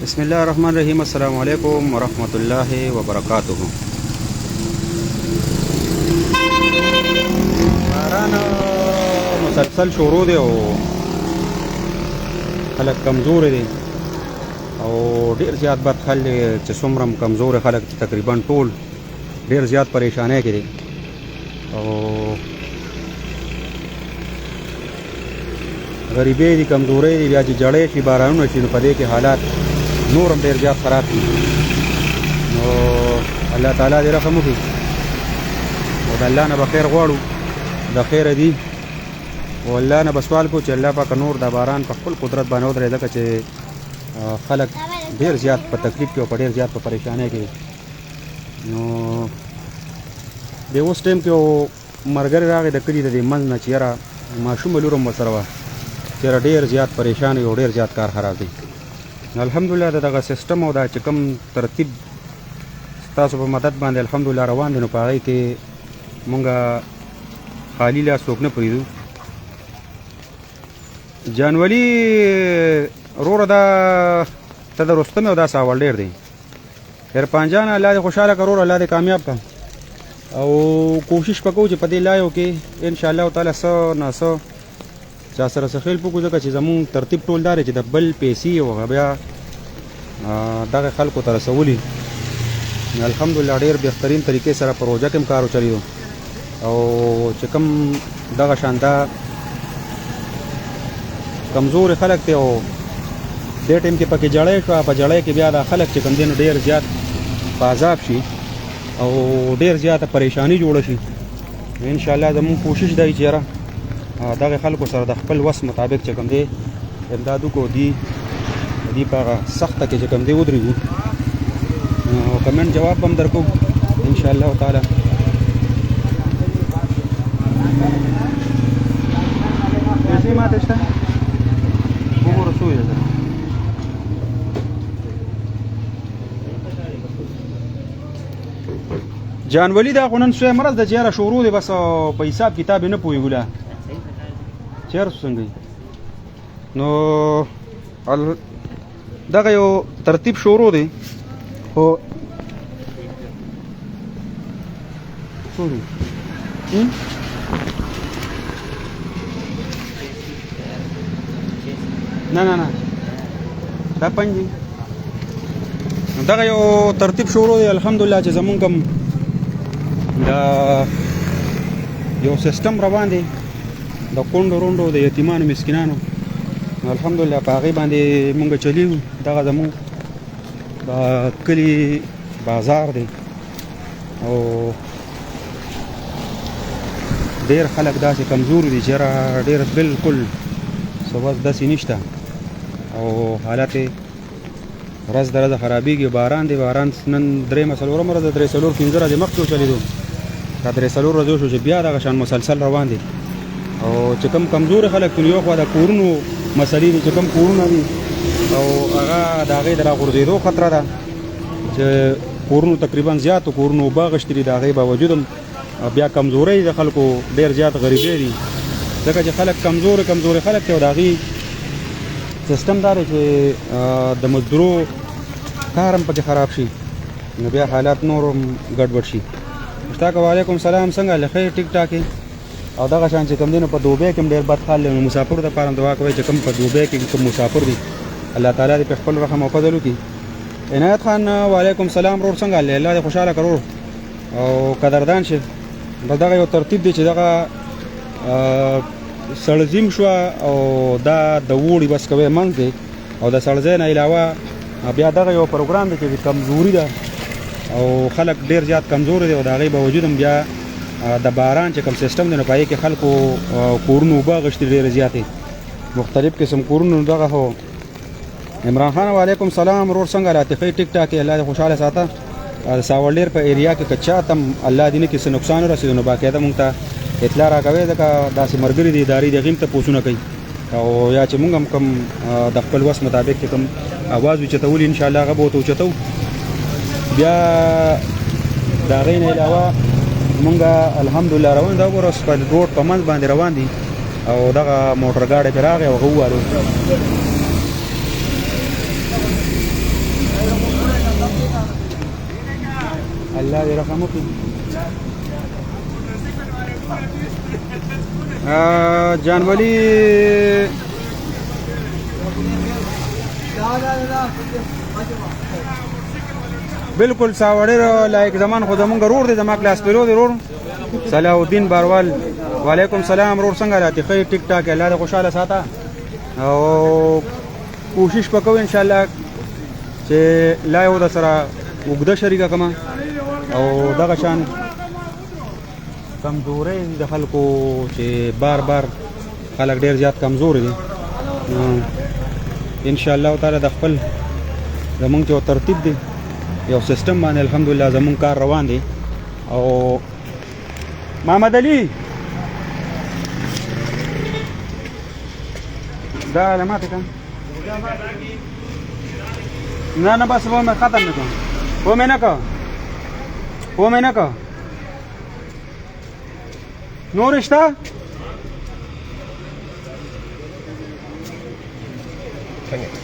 بسم الله الرحمن الرحیم. السلام علیکم ورحمۃ اللہ وبرکاتہ. باران مسلسل شروع دی او خلک کمزور دي او ډیر زیات بد خلک چې څومره کمزور خلک تقریبا ټول ډیر زیات پریشانه کې دي او غریبې دي کمزورې دي. بیا چې جړې شي بارانونه شي نو په دې کې حالات نورم ډیر زیات خراب دي. نو الله تعالی دې رحم وکړي او د الله نه به خیر غواړو، د خیر دي او الله نه به سوال کوو چې الله پاک نور د باران په خپل قدرت باندې ودرې، ځکه چې خلک ډیر زیات په تکلیف کې او په ډیر زیات په پریشانۍ کې. نو د اوس ټایم کې ملګری راغی د کلي د دې منځ نه چې یاره ماشومه لور هم ورسره وه چې یاره ډېر زیات پریشان او ډېر زیات کار خراب دی. الحمدلله د دغه سیسټم او دا چې کوم ترتیب ستاسو په مدد باندې الحمدلله روان دی، نو په هغې کې مونږ خالي لاس څوک نه پرېږدو. جانولي وروره دا ته د رستم او دا ساول ډېر دی. عرفان جان الله دې خوشحاله کړه وروره، الله دې کامیاب کړه او کوشش وکړو چې په دې لایو کې انشاءالله تعالی څه نه څه چا سره څه خیل وکړو، ځکه چې زمونږ ترتیب ټول دا دی چې د بل پیسې او بیا دغه خلکو ته رسولي. الحمدلله ډېر بهترین طریقې سره پروژه کې هم کار وچلېدو او چې کوم دغه شانته کمزوري خلک دی او دې ټایم کې پکې جړی شوه، په جړی کې بیا دا خلک چې کوم دی نو ډېر زیات په عذاب شي او ډېر زیاته پریشانی جوړه شي. انشاءالله زموږ کوشش دی چې یاره دغه خلکو سره د خپل وس مطابق چې کوم دی امداد وکړو، دې په هغه سخته کې چې کوم دی ودرېږو. کمنټ جواب به هم درکوو انشاءالله تعالی. پیسې ماته شته وګوره څو یې ده. جانولي دا خو نن سوی مرض د چې یاره شروع دی، بس په حساب کتاب یې نه پوهېږو لا چېر څنګه نو دغه یو ترتیب شروع دی. خو څو دی نه دا 5 دی. دغه یو ترتیب شروع دی الحمدلله چې زمونږ کوم دا یو سیستم روان دی د کونډو رونډو د یتیمانو مسکینانو. الحمدلله په هغې باندې مونږ چلیږو. دغه زمونږ د کلي بازار دی او ډېر خلک داسې کمزور دي چې یاره ډېر بلکل څه وس داسې نشته او حالت یې ورځ د ورځه خرابېږي. باران دی، باران نن 3 څلورمه ورځ ده، 3 4 5 ورځې مخکې وچلېدو، دا 3 4 ورځې وشو چې بیا دغه شان مسلسل روان دی او چې کوم کمزور خلک دي یو خوا د کورونو مسلې دي، چې کوم کورونه دي او هغه د هغې د راغورځېدو خطره ده چې کورونو تقریبا زیاتو کورونو اوبه غشتي دي، د هغې باوجود هم بیا کمزورۍ د خلکو ډېر زیات غریبې دي، ځکه چې خلک کمزوري خلک دي او د هغې سیسټم دا دی چې د مزدورو کار هم پکې خراب شي، نو بیا حالات نور هم ګډوډ شي. مشتاق وعلیکم سلام، څنګه له خیر ټیک ټاک او دغه شان چې کوم دی نو په دوبۍ کې هم ډېر بد حال دی. نو مسافرو دپاره هم دعا کوئ چې کوم په دوبۍ کې کوم مسافر دي الله تعالی دې په خپل رحم او فضل وکړي. عنایت خان وعلیکم سلام ورور، څنګه هلې؟ الله دې خوشحاله کړو او قدردان شي. بس دغه یو ترتیب دی چې دغه سړزیم شوه او دا د اوړي بس کوی منځ دی او د سړزۍ نه علاوه بیا دغه یو پروګرام دی چې کمزوري ده او خلک ډېر زیات کمزور دي او د هغې باوجود هم بیا د باران چې کوم سیسټم دی نو په هغې کې خلکو کورونو اوبه غشتي ډېرې زیاتې مختلف قسم کورونو. دغه هو عمران خان وعلیکم سلام ورور، څنګه لاتقۍ ټیک ټاک الله دې خوشحاله ساته. د ساولډیر په ایریا کې که چاته هم الله دې نه کړي څه نقصان ورسېدو نو باقاعده مونږ ته اطلاع راکوئ، ځکه داسې ملګري دي ادارې دي هغې هم تپوسونه کوي او یا چې مونږ هم کوم د خپل وس مطابق چې کوم اواز اوچتولي انشاءالله هغه به ورته اوچتو. بیا د هغې نه علاوه مونږ الحمدلله روان دا وګوره په روډ په منځ باندې روان دي او دغه موټر ګاډی پرې راغی او هغه ووالو الله دې رحم وکړي. جانولي بالکل ساوړې لایک زمان خو زمونږ رور دی زما کلاس پیلو دی رور صلاح الدین باروال. وعلیکم سلام رور څنګه راته خیر ټیک ټاک الله دې خوشاله ساته او کوشش وکړو ان شاء الله چې لا یو د سره وګړه شریکه کما او دغه شان کمزوري د خلکو چې بار بار خلک ډیر زیات کمزور دي ان شاء الله تعالی د خپل زمونږ یو ترتیب دی یو سیستم باندې الحمدلله زمونږ کار روان دی. او محمد علي دا علامات کم نه بس وہ میں ختم نہ کروں وہ میں نہ کہو نو رشتہ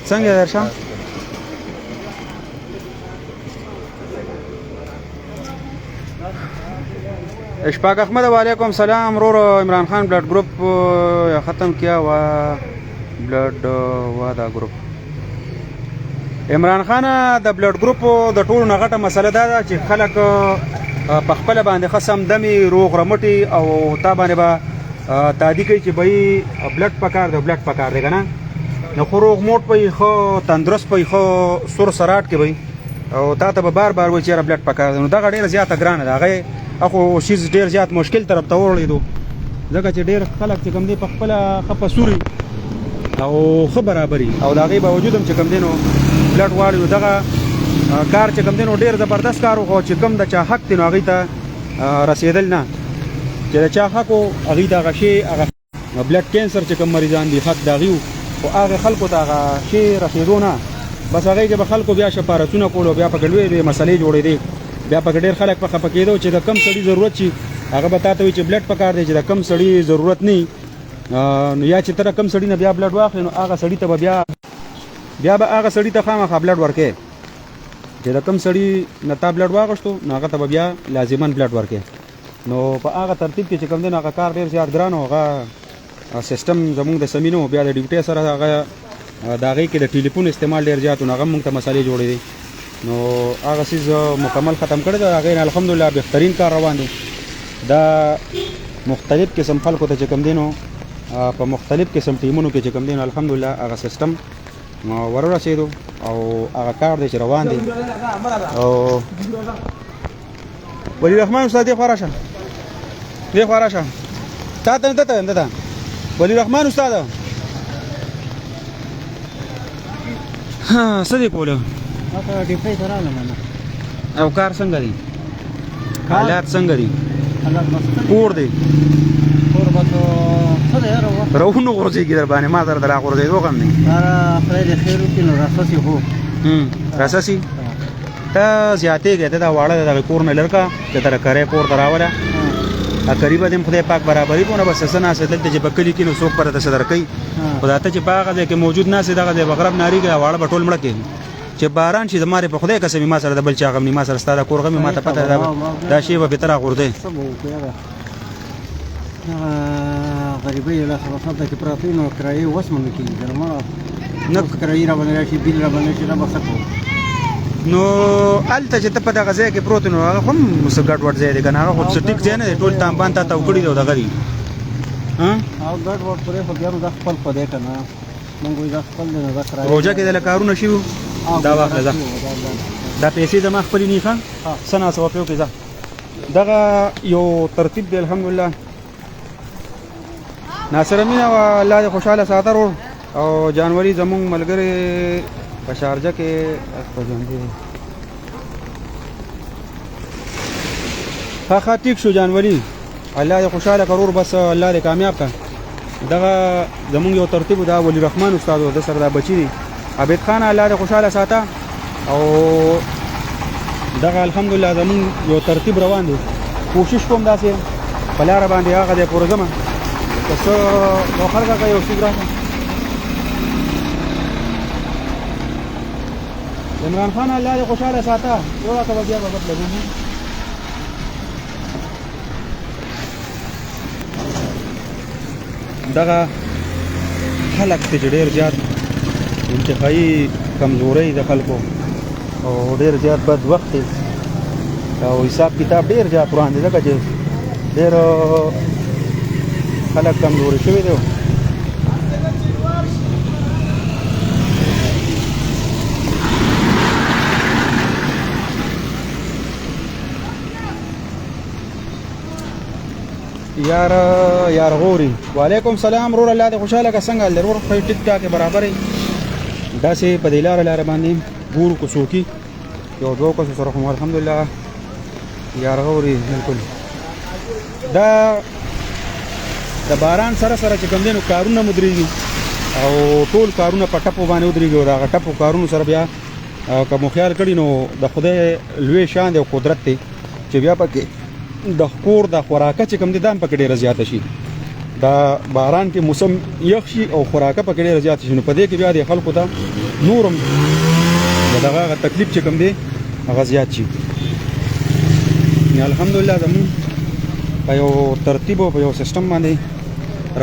څنګه درشه اشفاق احمد وعلیکم سلام رور عمران خان بلڈ گروپ ختم کیا ہوا بلڈ وادا گروپ عمران خان د بلډ ګروپ د ټولو نه غټه مسله ده چې خلک په خپل باندې خصم دمي روغ رمټي او تا باندې به تادی کوي چې بای بلډ پکار دی بلډ پکار دی کنه نو خو روغ موټ په خو تندرست په خو سور سراټ کې بای او تا ته به بار بار وایي چې بلډ پکار دی نو دا ډیره زیاته ګرانه ده هغه اخو شیز ډیر زیات مشکل طرف ته ورلیدو ځکه چې ډیر خلک چې کوم دی په خپل خپه سوري او خبر برابري او دا غي باوجود هم چې کوم دینو بلډ واړو دغه کار چې کوم دینو ډیر زبردست کار او چې کوم د چا حق دی نو هغه ته رسیدل نه چې د چا حق او هغه د غشي هغه بلډ کینسر چې کوم مریضان دي حق داغیو او هغه خلکو ته هغه شي رسیدونه بس هغه چې خلکو بیا شپارتونه کول او بیا په ګډوي مسلې جوړې دي بیا په ډیر خلک په خپه کېدو چې د کم سړي ضرورت شي هغه به تاسو چې بلډ پکار دی چې د کم سړي ضرورت نه نو یا چې تر کم سړي نه بیا بلډ واخلي نو هغه سړي ته بیا به هغه سړي ته خامخا بلډ ورکې چې د کم سړي نه تا بلډ واغشتو نو هغه ته بیا لازمان بلډ ورکې نو په هغه ترتیب کې چې کوم دی هغه کار ډیر زیات ګران او هغه سیستم زموږ د سمینو بیا د ډیوټي سره هغه د هغې کې د ټلیفون استعمال ډیر زیات نو هغه موږ ته مسالې جوړې دي نو هغه سیز مکمل ختم کړی دی هغې نه الحمدلله بهترین کار روان دی دا مختلف قسم خلکو ته چې کوم دی نو په مختلف قسم ټیمونو کې چې کوم دی نو الحمدلله هغه سیستم ورسېدو او هغه کار دی چې روان دی او ولی رحمان استاد دې خوا راشه تا ته دته ولی رحمان استاد ها څه دی کوله ډیپای سره او کار څنګه دی حالات څنګه دي کور دی کور باسو څه دی روحونو ورځيږي در باندې ما در درا ورځي دوه کم نه خدای دې خیر وکړي نو راساسي هو راساسي ته زیاتې ګټه دا واړه د کور نه لړکا چې تر کرے کور دراوله قریب دې خدای پاک برابرۍ کو نه بس سنا سدل ته بکلی کې نو څوک پر ته صدر کوي خدای ته چې باغ دې کې موجود نه سي دغه د بغرب ناری کې واړه بټول مړ کې چې باران شي زماره په خدای قسم ما سره د بل چا غم نه ما سره ستاره کور غم ما ته پته دا شی به تر غورده غریبې له خلاصات کې پراته نو کرایي وسمنه کې درمه نو کرایي را باندې شي بیل را باندې شي را بسکو نو الته چې ته په دغه ځای کې پروت نو هغه هم مسګټ وټ ځای دی کنه هغه خو سټیک ځای نه ټول تام باندې تا وکړي دا غري ها او ګټ وټ پرې خو بیا د خپل په دې کنه مونږ د خپل نه ذکر روزه کې د کارونه شیو دا واخله دا پیسې د ما خپل نه ښه سنا سو په کې ځه دغه یو ترتیب دی الحمدلله ناصر امین او الله دې خوشاله ساترو او جانوري زمونږ ملګری په شارجه کې اخوځندې ها ټیک شو جانوري الله دې خوشاله کرور بس الله دې کامیاب کړه دغه زمونږ یو ترتیب دا ولی رحمان استاد د سره دا بچی دی عبید خان الله دې خوشاله ساته او دغه الحمدلله زمونږ یو ترتیب روان دی کوشش کوم داسې په لاره باندې هغه دې پروګرام تاسو نو خلک یو څه راځي عمران خان الله دې خوشاله ساته یو راته به بیا به مطلب دغه خلک ته چې ډېر زیات انتخابي کمزورۍ د خلکو او ډېر زیات بد وخت دی او حساب کتاب ډېر زیات روان دی ځکه چې ډېر خلک کمزوري شوي دي یار غوري وعلیکم سلام رور الله دې خوشاله کا څنګه لرور خو ټیک ټاک برابرې داسې په دې لار باندې ګورو کو څوکي یو دوه کو سره هم الحمدلله یار غوري بالکل دا د باران سره چې کوم دینو کارونه مدريږي او ټول کارونه په ټپو باندې ودرېږي او دا ټپو کارونو سره بیا کوم خیال کړي نو د خدای لوی شان او قدرت ته چې بیا پکې د خور د خوراکه چې کوم دي دام پکې ډېر زیات شي دا باران کې موسم یخ شي او خوراکه پکې ډېر زیات شي نو په دې کې بیا د خلکو ته نورم دغه تکلیف چې کوم دي هغه زیات شي الحمدلله زمون په یو ترتیب او په یو سیستم باندې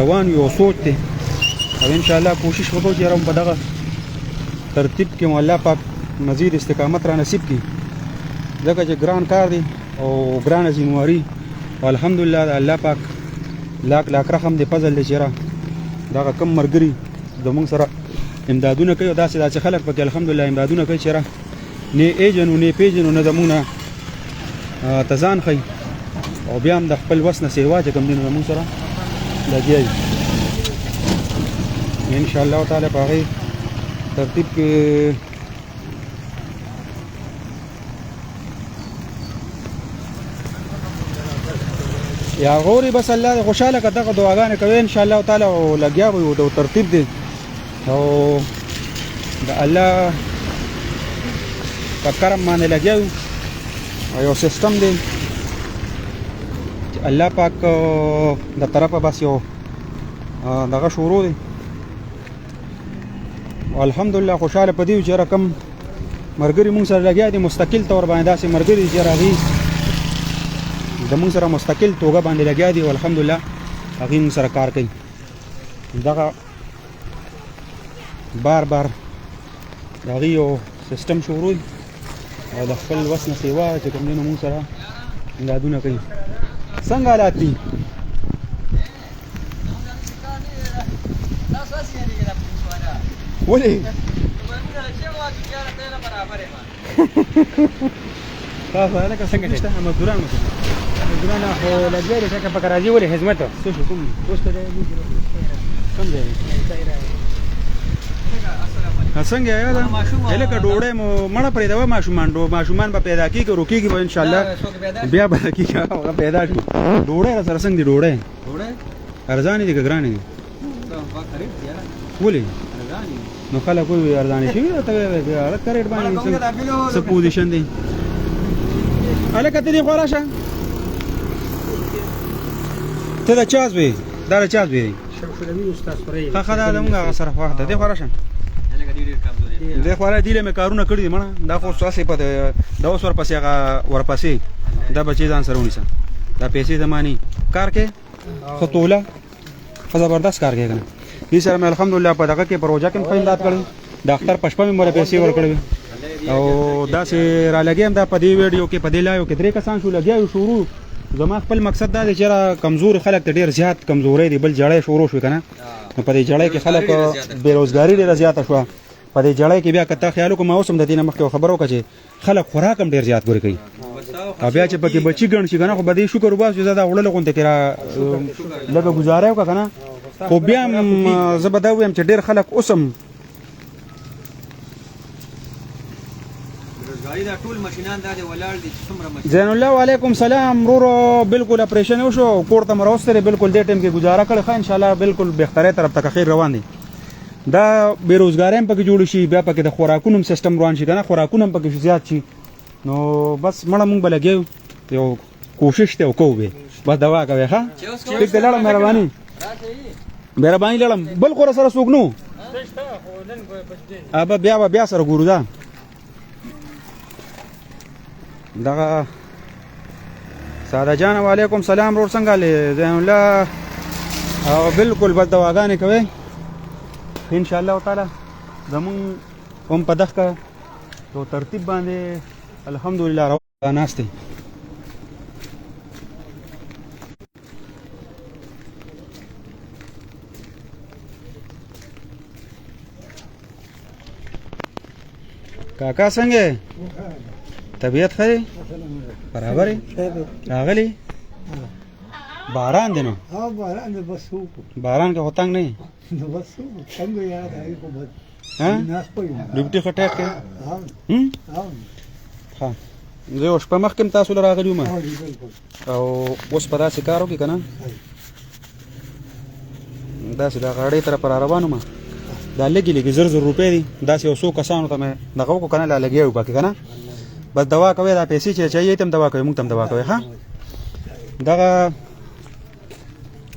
روان یو سوچ دی او ان شاء الله کوشش وکړو چې راو په دغه ترتیب کې الله پاک مزید استقامت را نصیب کړي ځکه چې ګران کار دی او ګران ذمہواری الحمدلله الله پاک لاک رحم دی فضل دی چیرې دا کم مرګري زموږ سره امدادونه کوي داسې خلک پکې الحمدلله امدادونه کوي چیرې نه ایجنو نه پیجنو نه زمونه تزان خي او بیا هم د خپل وس نه سیوا چې کوم دین زموږ سره لګیږي ان شاء الله تعالی په هغه ترتیب کې یا غوري بس الله خوشاله کړه دغه دعاګانې کوي ان شاء الله تعالی او لګیا وي او ترتیب دی او د الله په کرم باندې لګیا او یو سیستم دی الله پاک د طرفه بس یو دغه شروع دی الحمدلله خوشاله پدې چې رقم مرګري مونږ سره لګیا دي مستقل تور باندې داسې مرګري چې راغی د مونږ سره مستقل توګه باندې لګیا دي الحمدلله هغه مونږ سره کار کوي دغه بار دغه یو سیستم شروع او د خپل وسنه سیوا چې کوم نه مونږ سره امدادونه کوي څنګه حالات دي ولې تاسو هلکه څنګه نشته مزدوران خو لګیا دي چې په راځي ولې خدمت څه شو کوم اوس ته کوم ځای څنګه یا دا هلکه ډوړې مو مړه پرې دا ماشومان به پیدا کیږي روکیږي به ان شاء الله بیا به کیږي هغه پیدا شي ډوړې سره څنګه دي ډوړې ارزان دي ګران دي ولې نو خلک کوئی ارزان شي ته هغه کریټ باندې څه پوزیشن دی هلکه ته دې خورا شه ته دا چاز وي دا چاز وي شفلوي استاد فرید خدا دا موږ سره وخت دې خورا شه دې خورا دی له مې کارونه کړی مړه دا خو ساسې په دا اوس ورپسې هغه ورپسې دا بچی ځان سره ونیسه دا پیسې زماني کار کې خطوله زبردست کار کوي کنه دې سره مې الحمدلله په دغه کې پروژه کې امداد کړی ډاکټر پښپا مې مړه پیسې ورکړې او دا سه را لګیم دا په دې ویډیو کې په دې لایو کې درې کسان شو لګیا شروع زما خپل مقصد دا دی چې کمزور خلک ته ډیر زیات کمزوري دي بل جړې شروع شو کنه په دې جړې کې خلک بیروزګاری ډیر زیات شو په دې جړې کې بیا کته خیال کوم اوسم د دینه مخکې خبرو کړي خلک خوراک هم ډیر زیات ګوري کوي او بیا چې پکې بچی ګڼ شي کنه خو بده شکر وباسو زدا وړل غونډه کې را لګه گزاره وکړه کنه خو بیا زبدا ويم چې ډیر خلک اوسم زین الله وعلیکم سلام رورو بالکل اپریشن وشو کوړه مروستره بالکل دې ټیم کې گزاره کړه خان ان شاء الله بالکل بهتره طرف ته خیر روان دي دا بیروزګاری هم پکې جوړ شي بیا پکې د خوراکونو سیستم روان شي کنه خوراکونه هم پکې زیات شي نو بس مړه مونږ بلګیو یو کوشش ته وکړو بس دوا کوي ها ټیک ته لړم مهرباني لړم بل خور سره سوګنو ابا بیا سره ګورو دا دغه ساده جان وعلیکم سلام ورور څنګه لې زین الله او بالکل بس دواګانې کوي ان شاء الله تعالی زمون هم په دغه تو ترتیب باندې الحمدلله رواناسته کاکا څنګه طبیعت ښه برابر راغلی باران دی نو باران دی بس باران کې هوتنګ نه نو بس څنګه یاد آئی کو بس ها ناس پوي ډیوټي خټه کې ها زه اوس په مخکم تاسو راغلی ما او اوس په داسې کارو کې کنه داسې دا غاړې تر پر روانو ما دا لګي زر زر روپۍ دي داسې یو څو کسانو ته مې دغه وکړو کنه لا لګیو باقي کنه بس دوا کوي دا پیسې چې چایي تم دوا کوي موږ تم دوا کوي ها دغه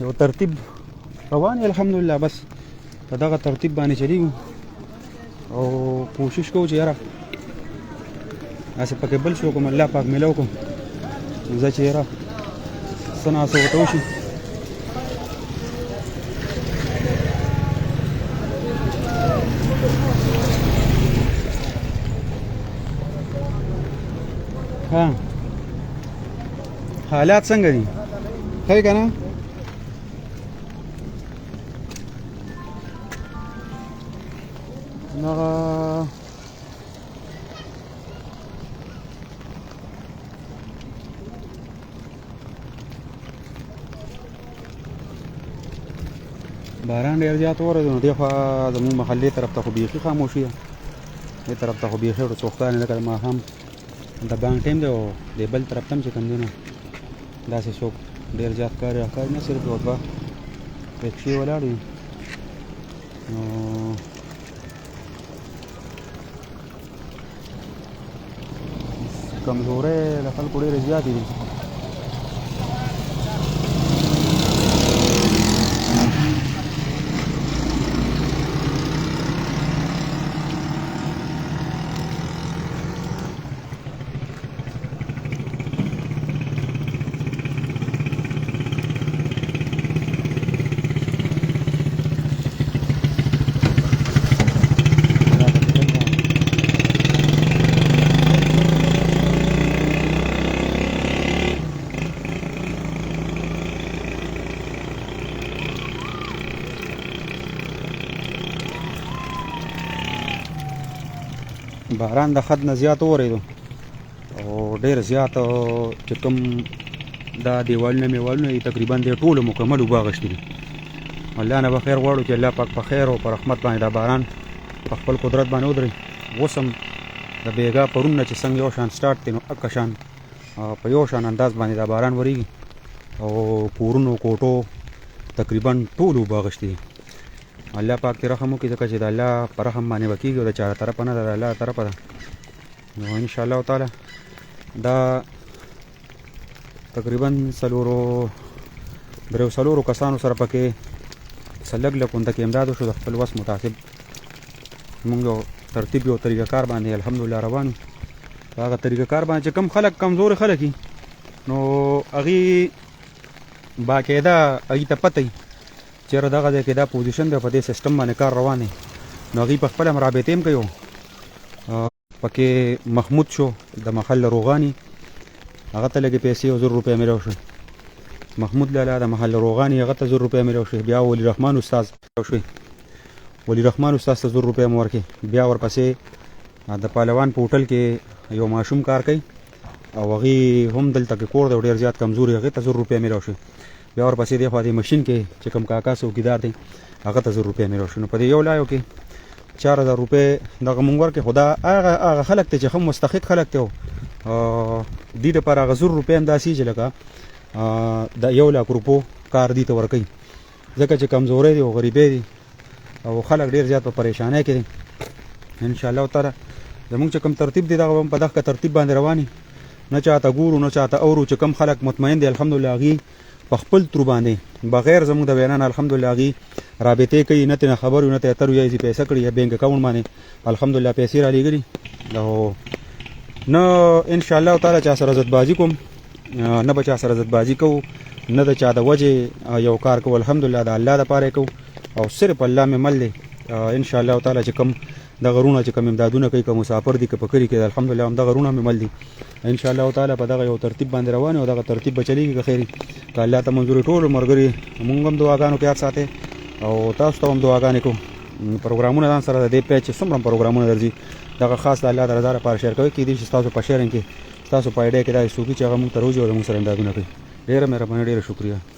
یو ترتیب روان الحمدلله بس په دغه ترتیب باندې چلیږو او کوشش کوو چې یاره هسې پکې بل شو کوم الله پاک میلو کوم زه چې یاره څه ناڅه ورته وشي ها حالات څنګه دي ښه که نه دغه باران ډېر زیات ورېدو نو دې خوا زموږ محلې طرف ته خو بیخي خاموشي ده دې طرف ته خو بیخي ورته څوښتانې لکه د ماښام د بانک ټایم دی او د بل طرف ته هم چې کوم دی نو داسې څوک ډېر زیات کار راکاري نه صرف یو دوه رکشې ولاړ دي نو کمزورۍ د خلکو ډېرې زیاتې دي باران د حد نه زیات ورېدو او ډېر زیات چې کوم دا دیوالونه میوالونه یې تقریبا د ټولو مکمل اوبه اخیستي دي الله نه به خیر غواړو چې الله پاک په خیر او په رحمت باندې دا باران په خپل قدرت باندې ودرې اوس هم د بیګا پرون نه چې څنګه یو شان سټارټ دی نو اکه شان په یو شان انداز باندې دا باران ورېږي او کورونو کوټو تقریبا ټول اوبه اخیستي دي الله پاک ته رحم وکړي ځکه چې د الله په رحم باندې به کېږي او د چا طرفه نه ده د الله طرفه ده نو انشاءالله تعالی دا تقریبا څلورو کسانو سره پکې څه لږ لږ غونډه کې امداد وشو د خپل وس متعصب مونږ یو ترتیب یو طریقه کار باندې الحمدلله روان په هغه طریقه کار باندې چې کم خلک کمزوري خلک وي نو هغې باقاعده هغې ته پته وي چېرې دغه ځای کې دا پوزیشن دی په دې سیسټم باندې کار روان دی نو هغوی په خپله هم رابطې هم کوي پکې محمود شو د محل روغاني هغه ته لږې پیسې 1000 روپۍ میلاو شوې محمود لالا د محل روغاني هغه ته 1000 روپۍ میلاو شوې بیا ولی رحمان استاد شوې ولی رحمان استاد ته 1000 روپۍ مو ورکړې بیا ورپسې د پهلوان په هوټل کې یو ماشوم کار کوي او هغې هم دلته کې کور دی ډېر زیات کمزوري هغې ته 1000 روپۍ میلاو شوې بیا ورپسې دی خوا دې مشین کې چې کوم کاکا څوکیدار دی هغه ته 1000 روپۍ میلاو شوې نو په دې یو لایو کې 4000 روپۍ دغه مونږ ورکړې خو دا هغه خلک دی چې ښه مستحق خلک دی دې دپاره هغه 1000 روپۍ هم داسې چې لکه د 1 لک روپو کار دې ته ورکوي ځکه چې کمزوری دی او غریبۍ دي او خلک ډېر زیات په پریشانۍ کې دي انشاءالله تعالی زمونږ چې کوم ترتیب دی دغه په دغه ترتیب باندې رواني نه چاته ګورو نه چاته اورو چې کوم خلک مطمئن دي الحمدلله هغې په خپل ترو باندې بغیر زموږ د بیان الحمدلله هغې رابطې کوي نه ترې خبر وي نه ترې اتر وي یا یې پیسې کړي یا بینک اکاونټ باندې الحمدلله پیسې را لېږلي او نه ان شاء الله تعالی چا سره زدبازي کوم نه به چا سره زدبازي کوو نه د چا د وجې یو کار کوو الحمدلله د الله دپاره کوو او صرف الله مې مل دی ان شاء الله تعالی چې کوم د غرونه چې کوم امدادونه کوي که مسافر دي که په کلي کې الحمدلله همدغه غرونه مې مل دي ان شاء الله تعالی په دغه یو ترتیب باندې روان او دغه ترتیب به چلیږي که خیر که الله ته منظور ټولو ملګري مونږ هم دعاګانو کې یاد ساتئ او تاسو ته هم دعاګانې کوو پروګرامونه ځان سره د دې پیج چې څومره پروګرامونه درځي دغه خاص د الله د رضا لپاره شیر کوئ کېدای شي ستاسو په شیرینګ کې ستاسو په ایډیا کې دا څوک چې هغه مونږ ته روزي او موږ سره امدادونه کوي ډېره مهرباني ډېره شکریه